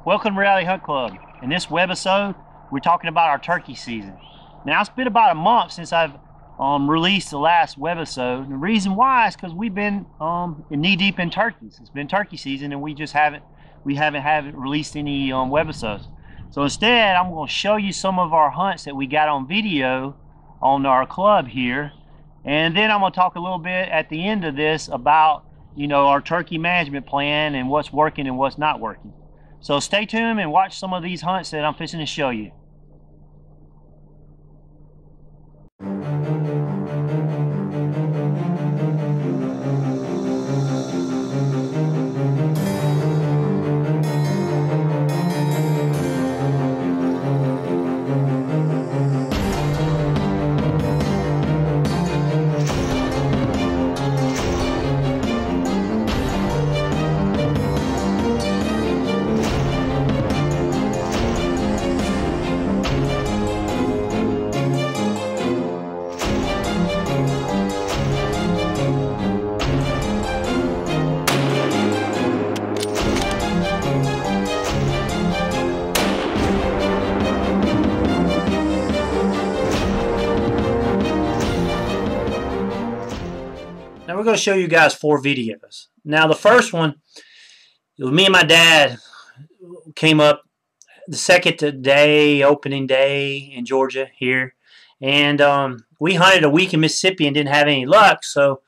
Welcome to Reality Hunt Club. In this webisode, we're talking about our turkey season. Now, it's been about a month since I've released the last webisode. And the reason why is because we've been knee deep in turkeys. It's been turkey season, and we haven't released any webisodes. So instead, I'm going to show you some of our hunts that we got on video on our club here, and then I'm going to talk a little bit at the end of this about our turkey management plan and what's working and what's not working. So stay tuned and watch some of these hunts that I'm fixing to show you. Now we're going to show you guys 4 videos. Now the first one, it was me and my dad came up the second day, opening day in Georgia here. And we hunted a week in Mississippi and didn't have any luck. So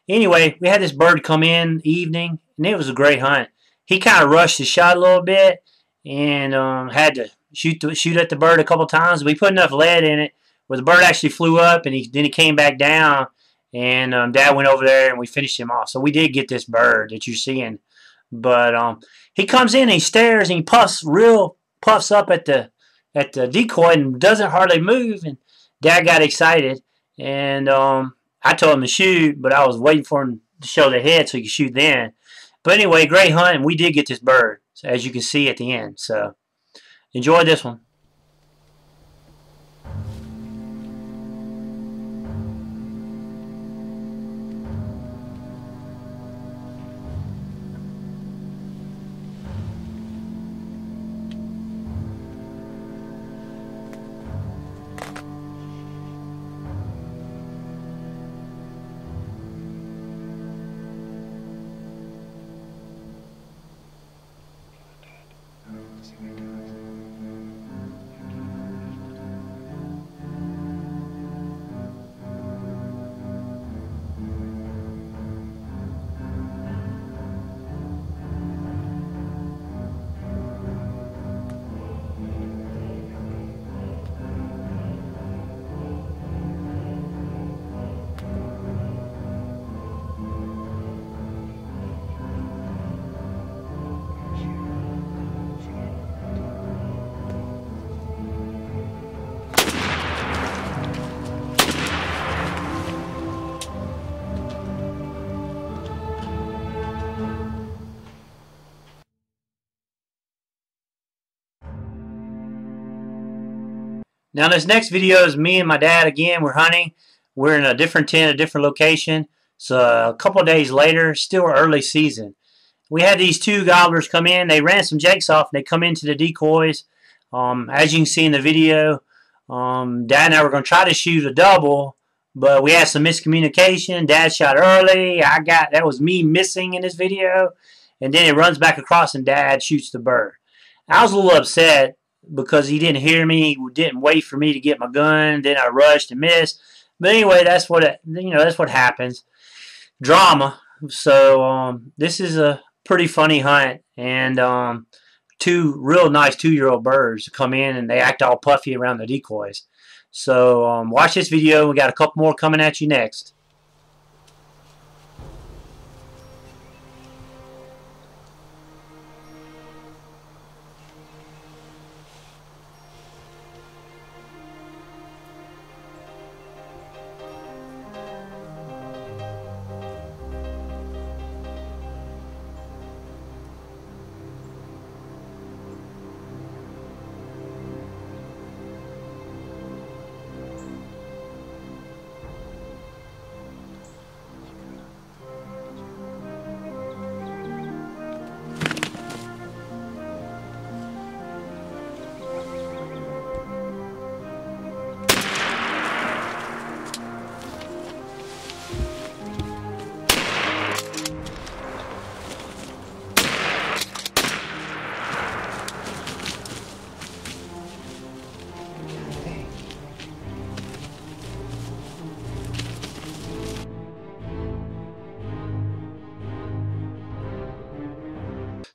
anyway, we had this bird come in evening, and it was a great hunt. He kind of rushed his shot a little bit and had to shoot at the bird a couple times. We put enough lead in it where the bird actually flew up, and then he came back down. And Dad went over there and we finished him off. So we did get this bird that you're seeing. But he comes in and he stares and he puffs up at the decoy and doesn't hardly move. And Dad got excited. And I told him to shoot, but I was waiting for him to show the head so he could shoot then. But anyway, great hunt, and we did get this bird, as you can see at the end. So enjoy this one. Now this next video is me and my dad again. We're hunting. We're in a different tent, a different location. So a couple of days later, still early season. We had these 2 gobblers come in. They ran some jakes off and they come into the decoys. As you can see in the video, Dad and I were going to try to shoot a double, but we had some miscommunication. Dad shot early. That was me missing in this video. And then it runs back across and Dad shoots the bird. I was a little upset because he didn't hear me, he didn't wait for me to get my gun. Then I rushed and missed. But anyway, that's what happens. Drama. So this is a pretty funny hunt, and 2 real nice 2-year-old birds come in and they act all puffy around the decoys. So watch this video. We got a couple more coming at you next.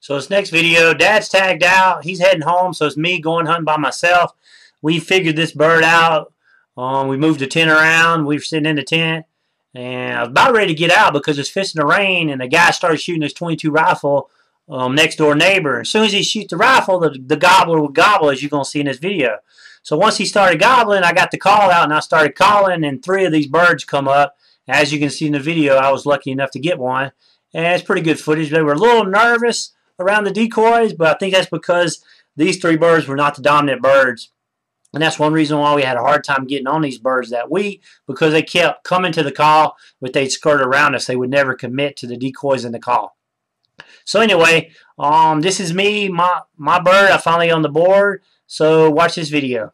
So this next video, Dad's tagged out. He's heading home, so it's me going hunting by myself. We figured this bird out. We moved the tent around. We were sitting in the tent. And I was about ready to get out because it's fisting the rain, and the guy started shooting his .22 rifle next door neighbor. As soon as he shoots the rifle, the gobbler would gobble, as you're going to see in this video. So once he started gobbling, I got the call out, and I started calling, and 3 of these birds come up. As you can see in the video, I was lucky enough to get one. And it's pretty good footage. They were a little nervous around the decoys, but I think that's because these 3 birds were not the dominant birds. And that's one reason why we had a hard time getting on these birds that week, because they kept coming to the call, but they'd skirt around us. They would never commit to the decoys in the call. So anyway, this is me, my bird. I finally on the board. So watch this video.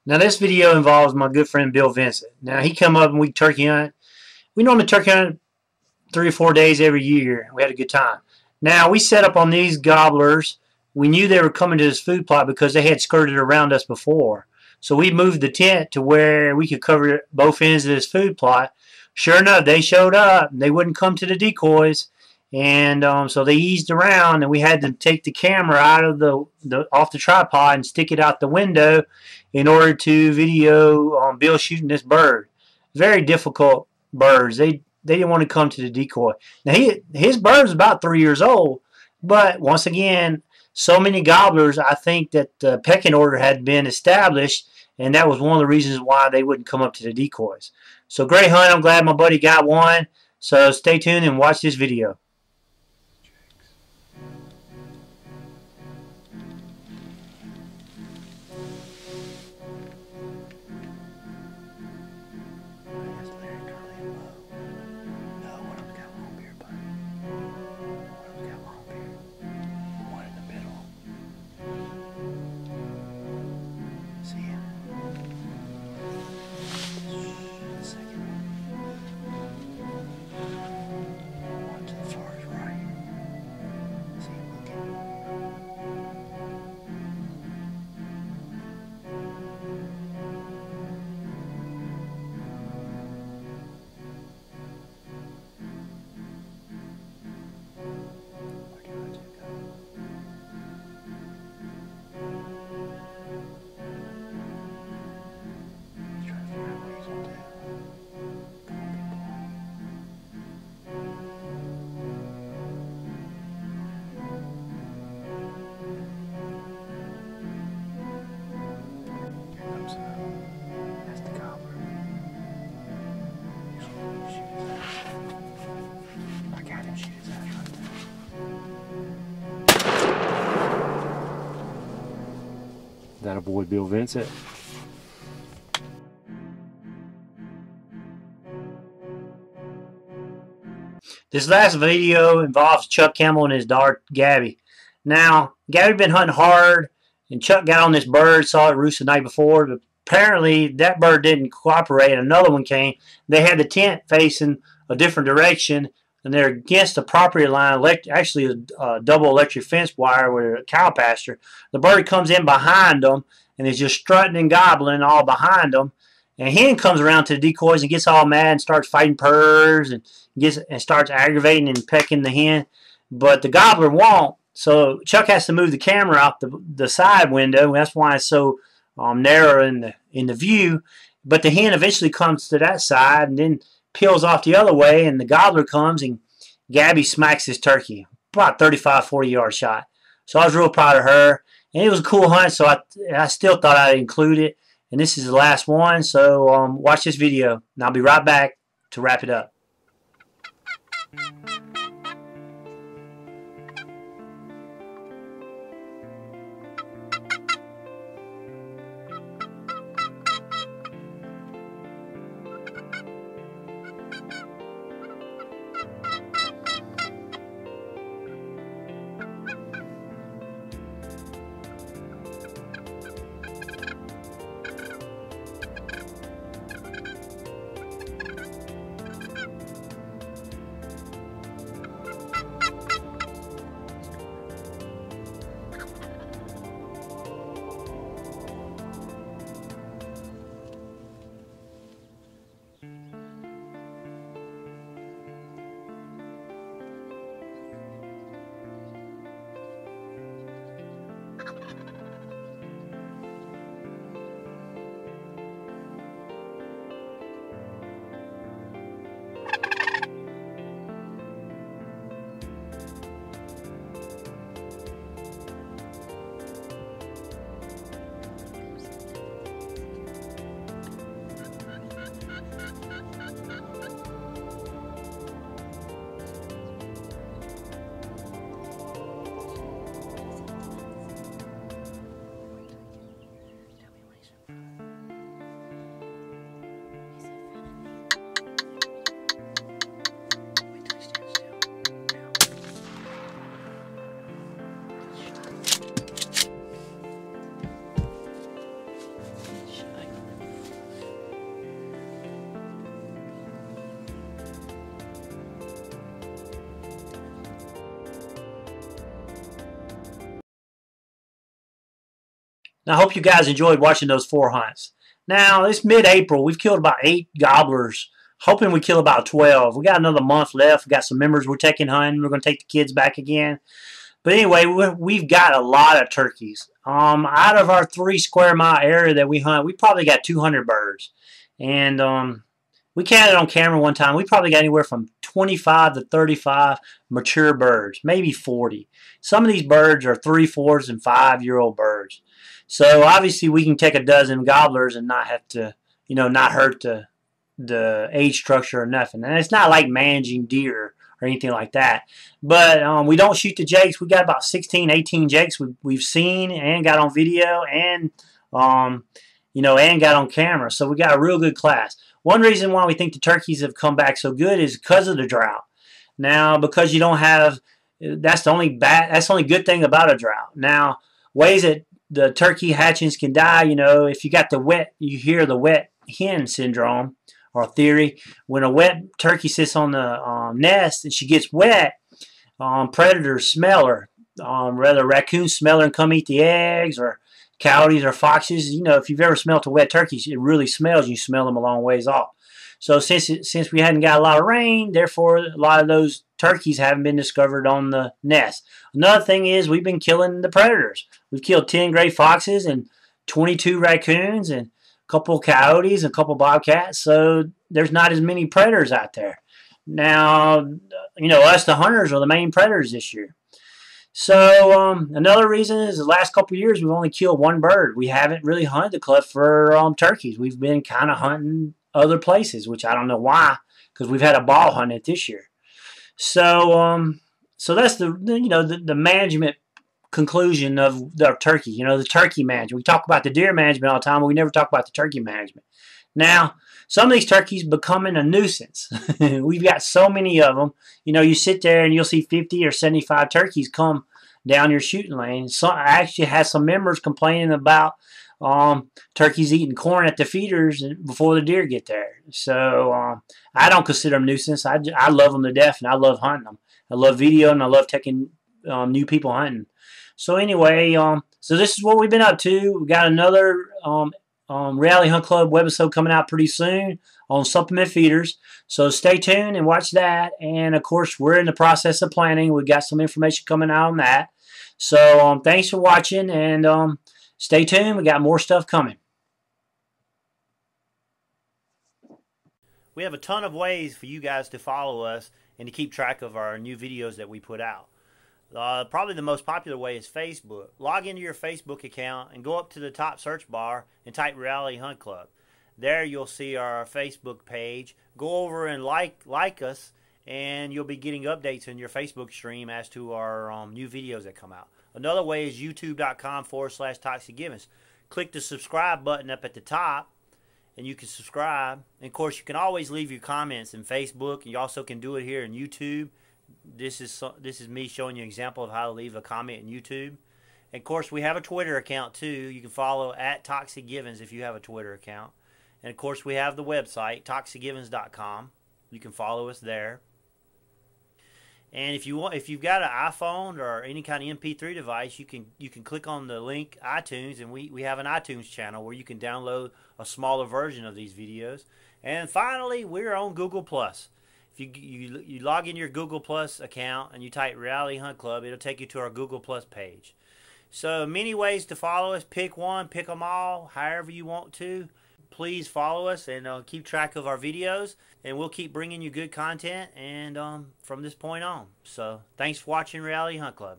Now this video involves my good friend Bill Vincent. Now he come up and we turkey hunt. We normally turkey hunt 3 or 4 days every year. We had a good time. Now we set up on these gobblers. We knew they were coming to this food plot because they had skirted around us before. So we moved the tent to where we could cover both ends of this food plot. Sure enough, they showed up. They wouldn't come to the decoys. And so they eased around, and we had to take the camera out of off the tripod and stick it out the window in order to video Bill shooting this bird. Very difficult birds. They didn't want to come to the decoy. Now his bird's about 3 years old, but once again, so many gobblers. I think that the pecking order had been established, and that was one of the reasons why they wouldn't come up to the decoys. So great hunt. I'm glad my buddy got one. So stay tuned and watch this video. boy Bill Vincent. This last video involves Chuck Campbell and his daughter Gabby. Now, Gabby been hunting hard, and Chuck got on this bird, saw it roost the night before, but apparently that bird didn't cooperate. Another one came. They had the tent facing a different direction, and they're against the property line, actually a double electric fence wire with a cow pasture. The bird comes in behind them and is just strutting and gobbling all behind them. And a hen comes around to the decoys and gets all mad and starts fighting purrs and starts aggravating and pecking the hen. But the gobbler won't. So Chuck has to move the camera out the side window. That's why it's so narrow in the view. But the hen eventually comes to that side and then peels off the other way, and the gobbler comes and Gabby smacks this turkey. About 35, 40-yard shot. So I was real proud of her. And it was a cool hunt, so I still thought I'd include it. And this is the last one, so watch this video, and I'll be right back to wrap it up. Now, I hope you guys enjoyed watching those 4 hunts. Now, it's mid-April. We've killed about 8 gobblers, hoping we kill about 12. We got another month left. We got some members we're taking hunting. We're going to take the kids back again. But anyway, we've got a lot of turkeys. Out of our 3 square mile area that we hunt, we probably got 200 birds. And we counted on camera one time. We probably got anywhere from 25 to 35 mature birds, maybe 40. Some of these birds are 3, 4s, and 5-year-old birds. So obviously we can take a dozen gobblers and not have to, not hurt the age structure or nothing. And it's not like managing deer or anything like that. But we don't shoot the jakes. We got about 16, 18 jakes we've seen and got on video and got on camera. So we got a real good class. One reason why we think the turkeys have come back so good is because of the drought. Now, because you don't have, that's the only good thing about a drought. Now, ways that the turkey hatchings can die, if you got you hear the wet hen syndrome or theory. When a wet turkey sits on the nest and she gets wet, predators smell her. Whether raccoons smell her and come eat the eggs, or coyotes or foxes. If you've ever smelled a wet turkey, it really smells. You smell them a long ways off. So since we hadn't got a lot of rain, therefore a lot of those turkeys haven't been discovered on the nest. Another thing is we've been killing the predators. We've killed 10 gray foxes and 22 raccoons and a couple coyotes and a couple bobcats. So there's not as many predators out there. Now, us the hunters are the main predators this year. So another reason is the last couple of years we've only killed 1 bird. We haven't really hunted the cliff for turkeys. We've been kind of hunting other places, which I don't know why, because we've had a ball hunt it this year. So so that's the management conclusion of the turkey. You know, the turkey management. We talk about the deer management all the time, but we never talk about the turkey management. Now, some of these turkeys becoming a nuisance. We've got so many of them. You know, you sit there and you'll see 50 or 75 turkeys come down your shooting lane. So I actually had some members complaining about turkeys eating corn at the feeders before the deer get there. So I don't consider them nuisance. I love them to death, and I love hunting them. I love video, and I love taking new people hunting. So anyway, so this is what we've been up to. We got another Reality Hunt Club webisode coming out pretty soon on supplement feeders. So stay tuned and watch that. And of course, we're in the process of planning. We got some information coming out on that. So thanks for watching, and stay tuned. We got more stuff coming. We have a ton of ways for you guys to follow us and to keep track of our new videos that we put out. Probably the most popular way is Facebook. Log into your Facebook account and go up to the top search bar and type Reality Hunt Club. There you'll see our Facebook page. Go over and like us, and you'll be getting updates in your Facebook stream as to our new videos that come out. Another way is youtube.com/ToxicGivens. Click the subscribe button up at the top, and you can subscribe. And of course, you can always leave your comments in Facebook, and you also can do it here in YouTube. This is me showing you an example of how to leave a comment in YouTube. And of course, we have a Twitter account too. You can follow at ToxicGivens if you have a Twitter account. And of course, we have the website toxicgivens.com. You can follow us there. And if you've got an iPhone or any kind of MP3 device, you can click on the link iTunes, and we have an iTunes channel where you can download a smaller version of these videos. And finally, we're on Google+. If you log in your Google Plus account and you type Reality Hunt Club, it'll take you to our Google Plus page. So many ways to follow us. Pick one, pick them all, however you want to. Please follow us and keep track of our videos, and we'll keep bringing you good content and from this point on. So thanks for watching Reality Hunt Club.